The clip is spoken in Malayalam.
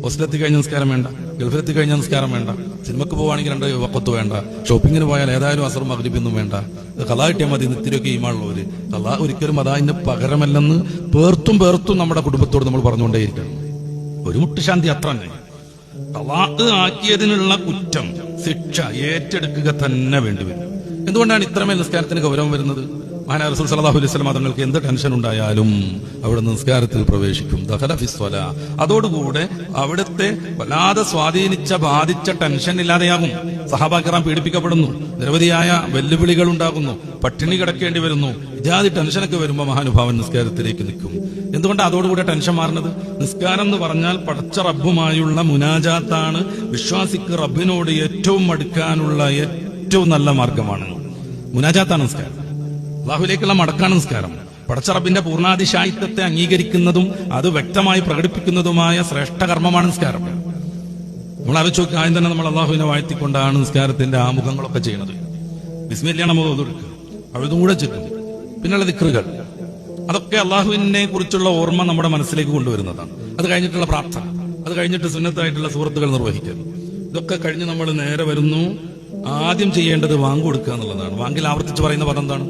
ഹോസ്റ്റലെത്തി കഴിഞ്ഞ നിസ്കാരം വേണ്ട, ഗൾഫിലെത്തി കഴിഞ്ഞ നിസ്കാരം വേണ്ട, സിനിമക്ക് പോവുകയാണെങ്കിൽ 2 വഖത്ത് വേണ്ട, ഷോപ്പിങ്ങിന് പോയാൽ ഏതായാലും അസറും മഗ്രിബൊന്നും വേണ്ട, ഖളാ കിട്ടിയാൽ മതി, നിത്യരൊക്കെ ഈമാനുള്ളവര്. ഖളാ ഒരിക്കലും അതിന് പകരമല്ലെന്ന് പേർത്തും നമ്മുടെ കുടുംബത്തോട് നമ്മൾ പറഞ്ഞുകൊണ്ടേയിരിക്കണം. ഒരു മുട്ടുശാന്തി അത്ര തന്നെ. ഖളാ ആക്കിയതിനുള്ള കുറ്റം, ശിക്ഷ ഏറ്റെടുക്കുക തന്നെ വേണ്ടിവരും. എന്തുകൊണ്ടാണ് ഇത്രമേൽ നിസ്കാരത്തിന് ഗൗരവം വരുന്നത്? മഹാനായ റസൂൽ സല്ലല്ലാഹു അലൈഹി വസല്ലം തങ്ങൾക്ക് എന്ത് ടെൻഷൻ ഉണ്ടായാലും അവിടെ നിസ്കാരത്തിൽ പ്രവേശിക്കും. ദഖല ഫിസ്വല. അതോടുകൂടെ അവിടുത്തെ വല്ലാതെ ബാധിച്ച ടെൻഷൻ ഇല്ലാതെയാകും. സഹാബാക്കിറാം പീഡിപ്പിക്കപ്പെടുന്നു, നിരവധിയായ വെല്ലുവിളികൾ ഉണ്ടാകുന്നു, പട്ടിണി കിടക്കേണ്ടി വരുന്നു. ഇജാതി ടെൻഷനൊക്കെ വരുമ്പോൾ മഹാനുഭാവൻ നിസ്കാരത്തിലേക്ക് നിൽക്കും. എന്തുകൊണ്ടാണ് അതോടുകൂടെ ടെൻഷൻ മാറുന്നത്? നിസ്കാരം എന്ന് പറഞ്ഞാൽ പടച്ച റബ്ബുമായുള്ള മുനാജാത്താണ്. വിശ്വാസിക്ക് റബ്ബിനോട് ഏറ്റവും അടുക്കാനുള്ള ഏറ്റവും നല്ല മാർഗമാണ് മുനാജാത്താണ് നിസ്കാരം. അല്ലാഹുവിലേക്കുള്ള മടക്കാണ് നിസ്കാരം. പടച്ച റബ്ബിന്റെ പൂർണ്ണാതിശായിത്വത്തെ അംഗീകരിക്കുന്നതും അത് വ്യക്തമായി പ്രകടിപ്പിക്കുന്നതുമായ ശ്രേഷ്ഠ കർമ്മമാണ് നിസ്കാരം. നമ്മൾ ആലോചിച്ച് നോക്കുക, ആദ്യം തന്നെ നമ്മൾ അള്ളാഹുവിനെ വാഴ്ത്തിക്കൊണ്ടാണ് നിസ്കാരത്തിന്റെ ആമുഖങ്ങളൊക്കെ ചെയ്യുന്നത്. ബിസ്മില്ലാഹ് നമ്മൾ ഓതുക, അഴുതും കൂടെ ചുറ്റും. പിന്നെയുള്ള ദിക്റുകൾ, അതൊക്കെ അള്ളാഹുവിനെ കുറിച്ചുള്ള ഓർമ്മ നമ്മുടെ മനസ്സിലേക്ക് കൊണ്ടുവരുന്നതാണ്. അത് കഴിഞ്ഞിട്ടുള്ള പ്രാർത്ഥന, അത് കഴിഞ്ഞിട്ട് സുന്നത്തായിട്ടുള്ള സൂറത്തുകൾ നിർവഹിക്കൽ. ഇതൊക്കെ കഴിഞ്ഞ് നമ്മൾ നേരെ വരുന്നു. ആദ്യം ചെയ്യേണ്ടത് വാങ്ക് കൊടുക്കുക എന്നുള്ളതാണ്. വാങ്കിൽ ആവർത്തിച്ച് പറയുന്ന പദം എന്താണ്?